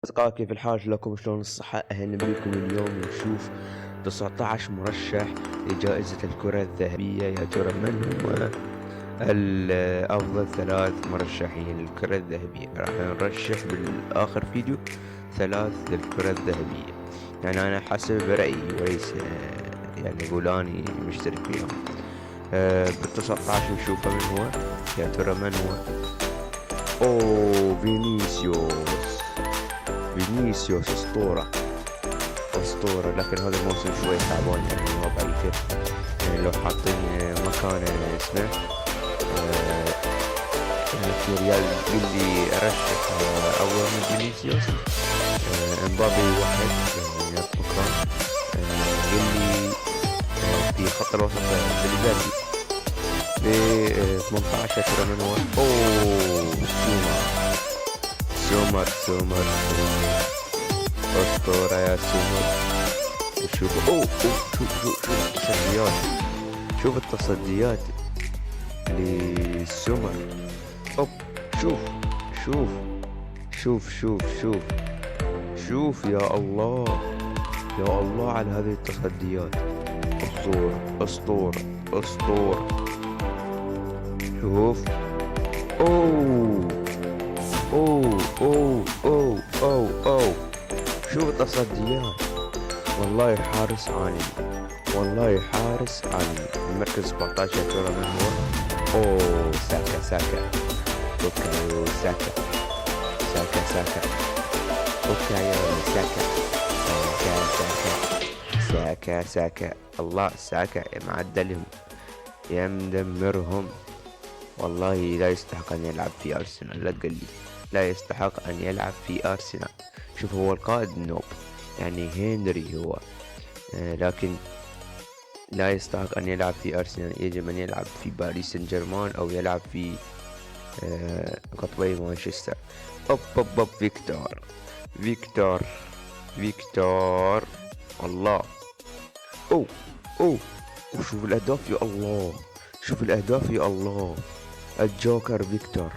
أصدقائي كيف الحال لكم؟ شلون الصحة؟ أهلا بكم. اليوم نشوف 19 مرشح لجائزة الكرة الذهبية. يا ترى من هو أفضل 3 مرشحين للكرة الذهبية؟ راح نرشح بالآخر فيديو 3 للكرة الذهبية، يعني أنا حسب رأيي وليس يعني أني مشترك فيهم. بال19 نشوفه من هو. يا ترى من هو؟ أوه، فينيسيوس أسطورة، لكن هذا الموسم شوي تعبان، يعني وضعيته. يعني لو حاطين مكانه اسمه يعني في ريال اللي أرشح أول من فينيسيوس. امبابي واحد يعني مكان اللي في خط الوسط بليفالدي. ب 18 ترى من هو؟ اوه، سومر أسطورة يا سومر. شوف شوف التصديات، شوف التصديات لسومر. اوب، شوف شوف شوف شوف شوف شوف يا الله، يا الله على هذه التصديات. أسطورة. شوف. اوه اوه اوه اوه اوه اوه شوف التصديات. والله حارس عالمي. المركز 17 يا ترى من هو؟ اوه، ساكا بوكايو ساكا الله، ساكا معدلهم يا مدمرهم. والله لا يستحق أن يلعب في أرسنال، لا تقلي لا يستحق أن يلعب في أرسنال. شوف، هو القائد النوب يعني هنري هو، لكن لا يستحق أن يلعب في أرسنال. يجب أن يلعب في باريس سان جيرمان أو يلعب في قطبي مانشستر. أوب فيكتور الله. أوه وشوف الأهداف يا الله، الجوكر فيكتور.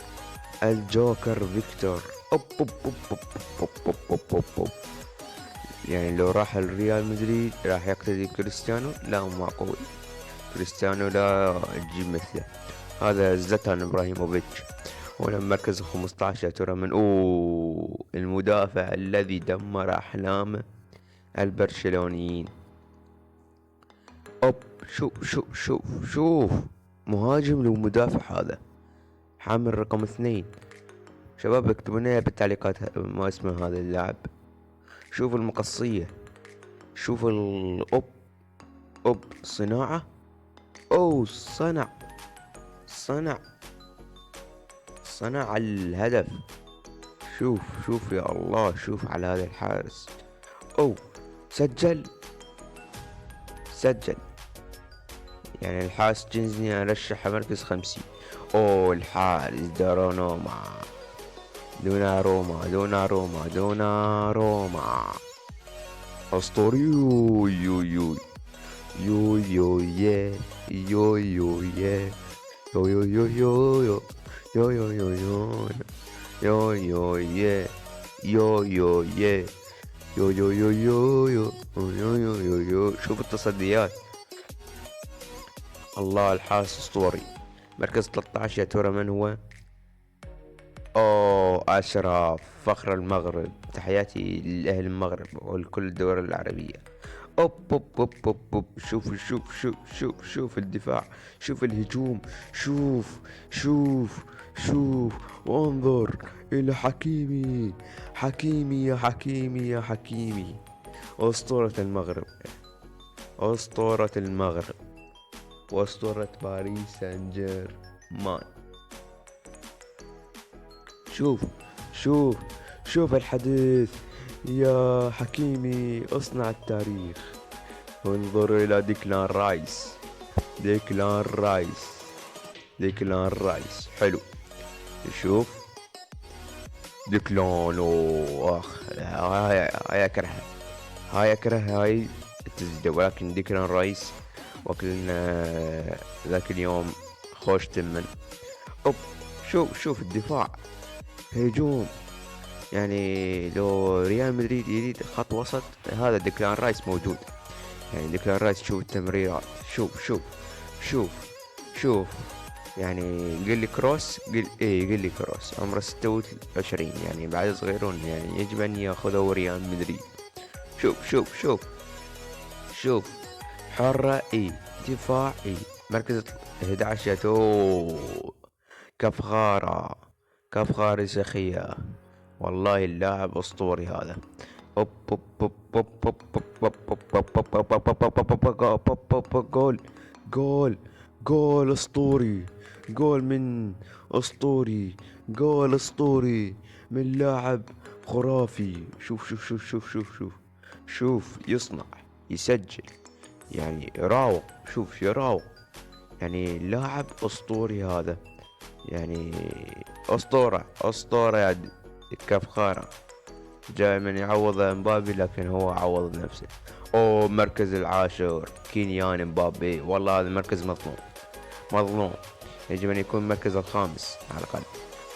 أوب. يعني لو راح الريال مدريد راح يقتدي كريستيانو؟ لا، معقول، كريستيانو لا تجيب مثله. هذا زلاتان ابراهيموفيتش. هنا مركز 15 يا ترى من المدافع الذي دمر احلام البرشلونيين. اوب، شوف مهاجم لو مدافع، هذا حامل رقم 2. شباب اكتبوا لنا بالتعليقات ما اسمه هذا اللاعب. شوف المقصية، شوف اوب صناعة. اوه، صنع الهدف. شوف يا الله، شوف على هذا الحارس. اوه، سجل. يعني الحارس جنزني ارشح مركز 50. اوه، الحارس دوناروما اسطوري. يو يا يو يا يو يو يو يو يو يو يو يو يو يو يا يو يو يا يو يو يو يو يو يو يو يو يو. شوف التصديات. الله، الحارس اسطوري. مركز 13 يا ترى من هو؟ اوه، اشرف فخر المغرب. تحياتي لاهل المغرب ولكل الدول العربية. اوب. شوف الدفاع، شوف الهجوم، شوف وانظر الى حكيمي يا حكيمي. اسطورة المغرب واسطورة باريس سان جيرمان. شوف الحديث يا حكيمي، اصنع التاريخ. انظروا الى ديكلان رايس. حلو. شوف ديكلان. هاي اكره هاي التسديدة، ولكن ديكلان رايس وكلنا ذاك اليوم خوش تمن. اوب، شوف الدفاع، هجوم، يعني لو ريال مدريد يريد خط وسط، هذا ديكلان رايس موجود. يعني ديكلان رايس، شوف التمريرات، شوف شوف. يعني قل لي كروس، قل لي كروس عمره 26، يعني بعد صغيرون، يعني يجب ان ياخذوا ريال مدريد. شوف شوف. حرة دفاع مركز 11 يا تو. كفخارة، كفخاري سخية، والله اللاعب اسطوري هذا. هوب هوب هوب هوب هوب هوب هوب هوب. جول جول جول اسطوري. جول من اسطوري. جول اسطوري من لاعب خرافي. شوف يصنع، يسجل، يعني يراوغ. شوف يراوغ، يعني لاعب اسطوري هذا. يعني اسطورة يا كفخارة. جاي من يعوض مبابي، لكن هو عوض نفسه. اوه، مركز العاشر كيليان مبابي، والله هذا المركز مظلوم. يجب ان يكون المركز الخامس على الاقل.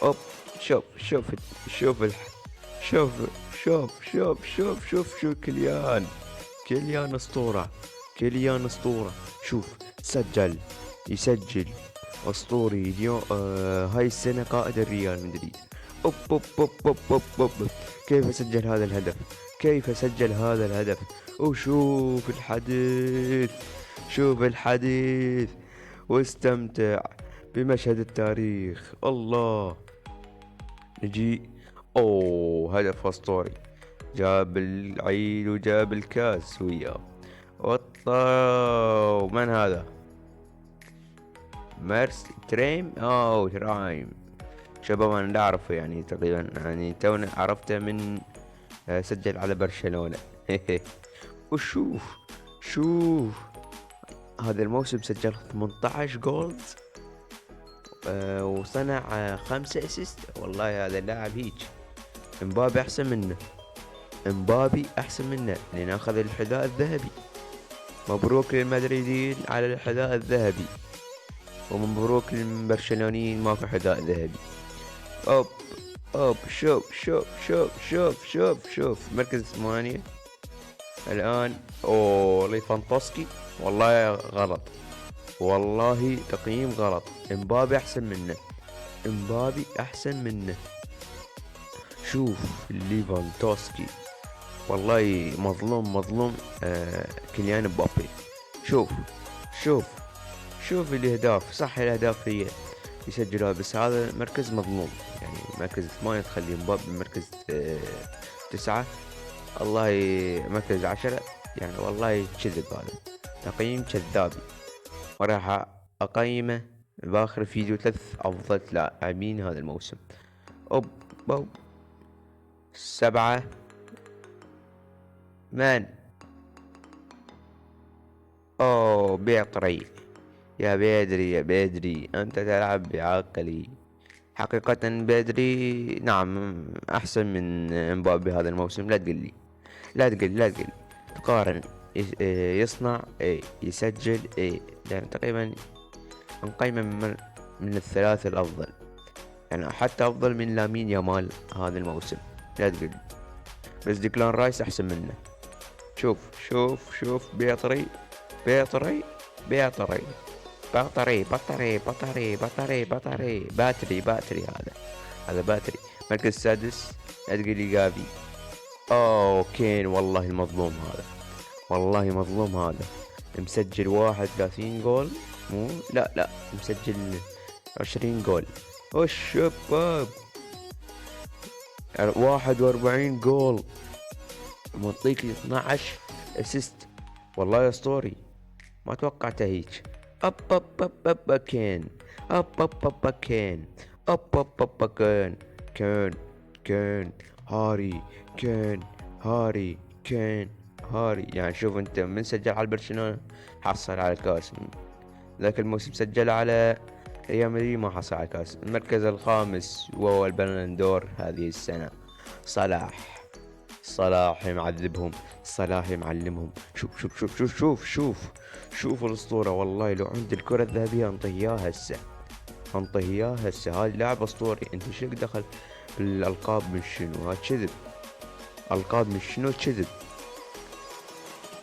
اوب. شوف شوف شوف الح... شوف شوف كيليان اسطورة. كيليان اسطورة. شوف، يسجل اسطوري اليوم. هاي السنة قائد الريال مدريد. أوب أوب أوب أوب أوب أوب. كيف سجل هذا الهدف؟ كيف سجل هذا الهدف؟ وشوف الحديث، شوف الحديث، واستمتع بمشهد التاريخ. الله. نجي. اوه، هدف اسطوري. جاب العيد وجاب الكاس وياه. والله، من هذا؟ تريم. ترايم. شباب انا لا اعرفه، يعني تقريبا، يعني تونا عرفته من سجل على برشلونة. وشوف هذا الموسم سجل 18 جولز، وصنع 5 اسيست. والله هذا اللاعب هيج. امبابي احسن منه لان اخذ الحذاء الذهبي. مبروك للمدريدين على الحذاء الذهبي، ومبروك للبرشلونيين ماكو حذاء ذهبي. اوب اوب. شوف مركز 8 الان. اوه، ليفاندوسكي. والله غلط، والله تقييم غلط. امبابي احسن منه. شوف ليفاندوسكي، والله مظلوم. كيليان مبابي. شوف شوف شوف الاهداف، صح الاهداف هي يسجلها، بس هذا مركز مظلوم. يعني مركز 8 تخلي مبابي مركز 9. الله مركز 10. يعني والله كذب، هذا تقييم كذابي. وراح أقيمه بآخر فيديو 3 أفضل لاعبين هذا الموسم. أوب أوب. 7. من؟ أوه، بيطري. يا بدري أنت تلعب بعقلي. حقيقة بدري نعم أحسن من امبابي هذا الموسم. لا تقل تقارن. يصنع يسجل يعني تقريبا نقيمه من الثلاث الأفضل، يعني حتى أفضل من لامين يامال هذا الموسم. لا تقل. بس ديكلان رايس أحسن منه. شوف بيطري. باتري هذا باتري. مركز السادس لا تقل لي جافي. كين، والله مظلوم هذا. مسجل 31 جول. لا مسجل 20 جول. والشباب 41 جول، منطيك 12 اسيست. والله اسطوري، ما توقعته هيك. اب كين. كين هاري. يعني شوف انت، من سجل على برشلونة حصل على الكاس، ذاك الموسم سجل على ريال مدريد ما حصل على الكاس. المركز الخامس وهو البلندور هذه السنة. صلاح معذبهم، صلاح معلمهم. شوف الاسطورة. والله لو عندي الكرة الذهبية انطيه اياها هسه. هذا لاعب اسطوري. انت شو دخل الألقاب من شنو؟ هذا كذب. ألقاب من شنو؟ كذب.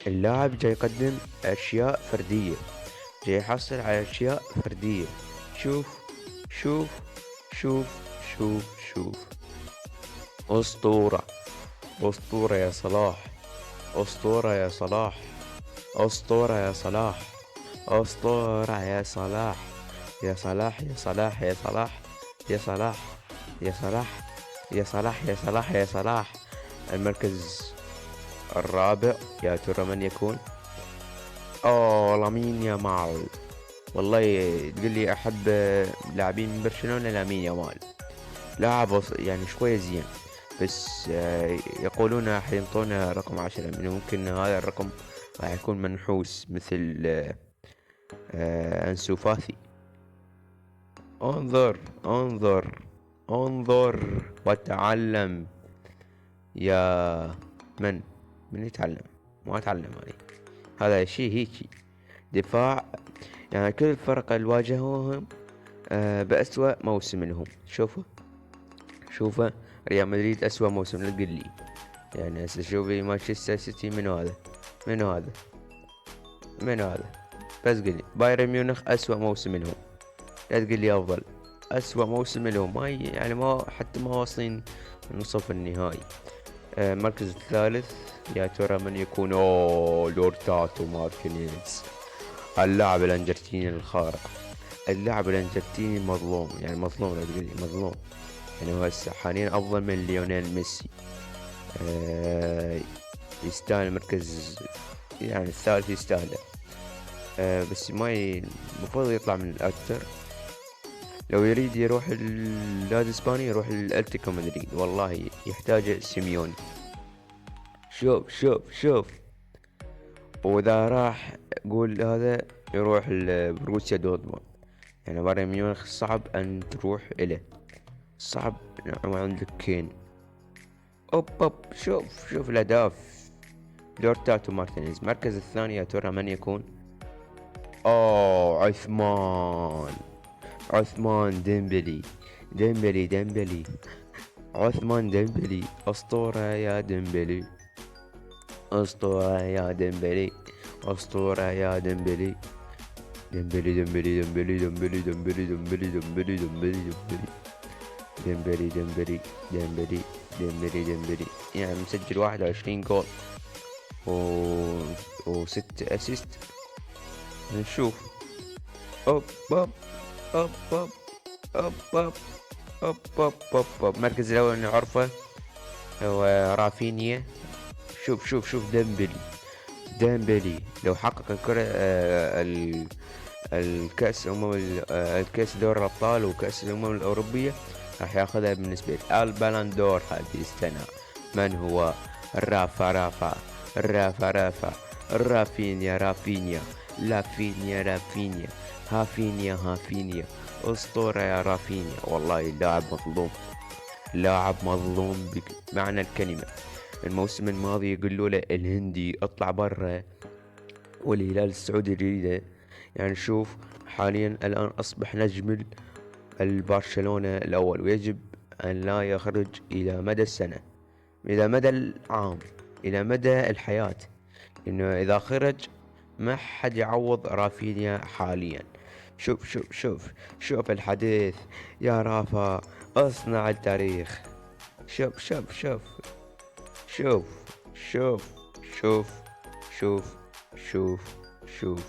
اللاعب جاي يقدم أشياء فردية، جاي يحصل على أشياء فردية. شوف شوف شوف شوف شوف. أسطورة، أسطورة يا صلاح، أسطورة يا صلاح، أسطورة يا صلاح، أسطورة يا صلاح، يا صلاح يا صلاح يا صلاح يا صلاح يا صلاح يا صلاح يا صلاح يا صلاح. المركز الرابع يا ترى من يكون؟ لامين يامال. والله تقول لي أحب لاعبين من برشلونة، لامين يامال لاعب يعني شوية زين، بس يقولون راح ينطونه رقم 10، من ممكن هذا الرقم راح يكون منحوس مثل أنسو فاتي. انظر انظر انظر وتعلم يا من يتعلم؟ ما اتعلم هذا شيء هيجي دفاع. يعني كل الفرق اللي واجهوهم بأسوأ موسم لهم. شوفوا ريال مدريد أسوأ موسم له، قل لي يعني هسه شوفي مانشستر سيتي منو هذا؟ منو هذا؟ بس قل لي بايرن ميونخ أسوأ موسم لهم، لا تقول لي أفضل، أسوأ موسم لهم. ما يعني ما حتى ما واصلين نصف النهائي. المركز الثالث يا ترى من يكون؟ لورتاتو مارتينيز، اللاعب الأرجنتيني الخارق. اللاعب الأرجنتيني مظلوم، يعني مظلوم، لا تقول لي مظلوم. يعني هو هسه حاليا أفضل من ليونيل ميسي. يستاهل المركز يعني الثالث، يستاهله. بس ما المفروض يطلع من الأكثر. لو يريد يروح النادي الإسباني يروح الأتلتيكو مدريد، والله يحتاج سيميوني. شوف. وإذا راح قول هذا يروح لبروسيا دورتموند. يعني بايرن ميونخ صعب أن تروح إليه، صعب. نعم عندك كين. أوب شوف الأهداف. لورتاتو مارتينيز. المركز الثاني يا ترى من يكون؟ عثمان ديمبلي. عثمان ديمبلي، أسطورة يا ديمبلي، أسطورة يا ديمبلي، أسطورة يا ديمبلي. ديمبلي ديمبلي ديمبلي ديمبلي ديمبلي ديمبلي ديمبلي ديمبلي ديمبلي ديمبلي ديمبلي ديمبلي ديمبلي. يعني مسجل 21 جول و6 اسيست. نشوف. أوب أوب أوب أوب أوب أوب أوب أوب أوب أوب. المركز الأول نعرفه هو رافينيا. شوف ديمبلي لو حقق الكرة الكأس الكأس دوري الأبطال وكأس الأمم الأوروبية راح ياخذها بالنسبة لي. البالون دور هذه السنة من هو؟ رافينيا. هافينيا. أسطورة يا رافينيا. والله لاعب مظلوم بمعنى الكلمة. الموسم الماضي يقولوا له الهندي اطلع برا، والهلال السعودي يريده. يعني شوف حاليا الآن أصبح نجم البرشلونة الأول، ويجب أن لا يخرج إلى مدى السنة، إلى مدى العام، إلى مدى الحياة، إنه إذا خرج ما حد يعوض رافينيا حاليا. شوف الحديث يا رافا، اصنع التاريخ. شوف شوف شوف شوف شوف شوف شوف شوف شوف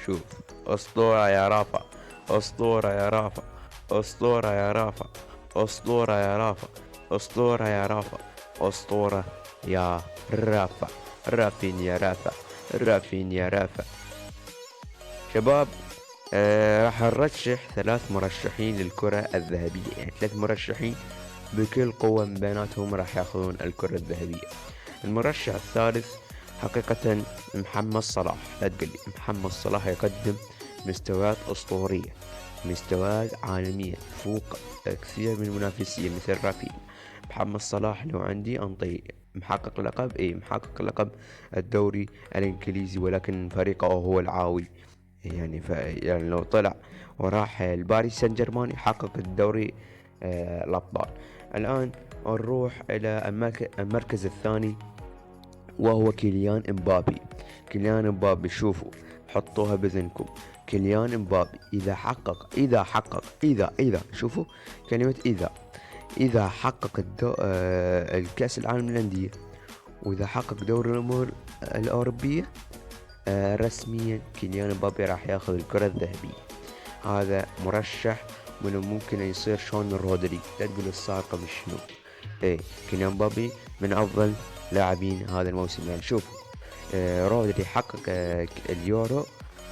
شوف. أسطورة يا رافا، أسطورة يا رافا، أسطورة يا رافا، أسطورة يا رافا، أسطورة يا رافا، أسطورة يا رافا. رافينيا رافا، رافينيا رافا. شباب راح نرشح 3 مرشحين للكرة الذهبية، يعني 3 مرشحين بكل قوة من بيناتهم راح ياخذون الكرة الذهبية. المرشح الثالث حقيقة محمد صلاح. لا تقلي، محمد صلاح يقدم مستويات أسطورية، مستويات عالمية فوق كثير من المنافسين مثل رافينيا. محمد صلاح لو عندي أنطي محقق لقب، محقق لقب الدوري الإنجليزي، ولكن فريقه هو العاوي. يعني لو طلع وراح الباريس سان جيرمان يحقق الدوري الأبطال. الآن نروح إلى المركز الثاني، وهو كيليان امبابي. كيليان امبابي، شوفوا، حطوها بذهنكم. كيليان امبابي إذا شوفوا كلمة إذا حقق الكأس العالم للأندية، وإذا حقق دوري الأمم الأوروبية، رسميا كيليان امبابي راح ياخذ الكرة الذهبية. هذا مرشح من ممكن يصير شون رودري. لا تقول الصار قبل شنو. كيليان امبابي من أفضل لاعبين هذا الموسم. يعني شوفوا، رودري حقق اليورو،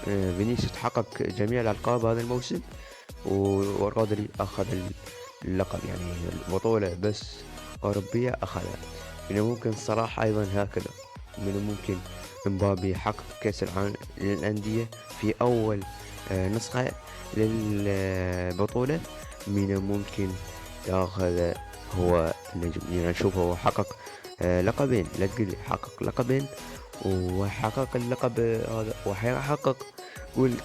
فينيسيوس حقق جميع الألقاب هذا الموسم، ورودري أخذ اللقب، يعني البطولة بس أوروبية أخذها. من الممكن الصراحة أيضا هكذا، من الممكن امبابي يحقق كأس العالم للأندية في أول نسخة للبطولة. من الممكن ياخذ هو النجم. يعني نشوف هو حقق لقبين، لا تقولي حقق لقبين، وحقق اللقب هذا، وحيحقق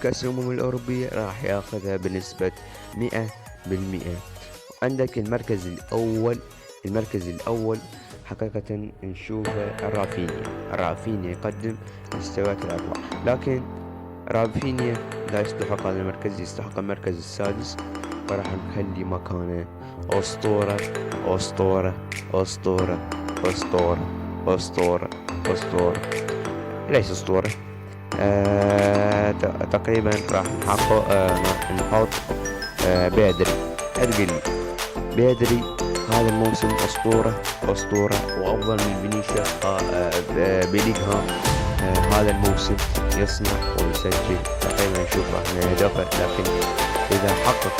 كأس الأمم الأوروبية راح ياخذها بنسبة 100%. عندك المركز الأول حقيقة نشوف رافينيا يقدم مستويات الأروع، لكن رافينيا لا يستحق هذا المركز، يستحق المركز السادس، وراح نخلي مكانه أسطورة أسطورة أسطورة أسطورة أسطورة أسطورة، ليس أسطورة، تقريبا راح نحط بيدري هذا الموسم أسطورة وأفضل من فينيسيوس بيلينغهام. هذا الموسم يصنع ويسجل تقريبا، نشوف راح ندافع، لكن إذا حقق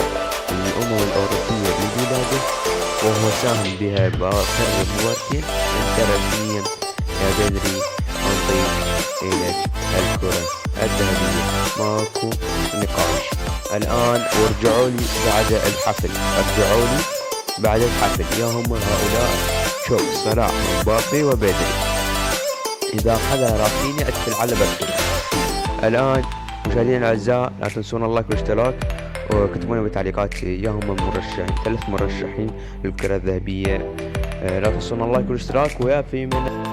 الأمم الأوروبية لبلاده وهو ساهم بها بآخر مباراتين، أنت رسميا يا بدري أنطيك إلى الكرة الذهبية، ماكو نقاش. الآن وارجعوا لي بعد الحفل، يا هم هؤلاء، شوف، صلاح ومبابي وبدري. إذا أخذها رافينيا أدخل على برشلونة. الآن مشاهدينا الأعزاء، لا تنسون اللايك والاشتراك، وكتبوا لنا بالتعليقات يا هم مرشحين، 3 مرشحين للكرة الذهبية. لا تنسون اللايك والاشتراك، ويا في من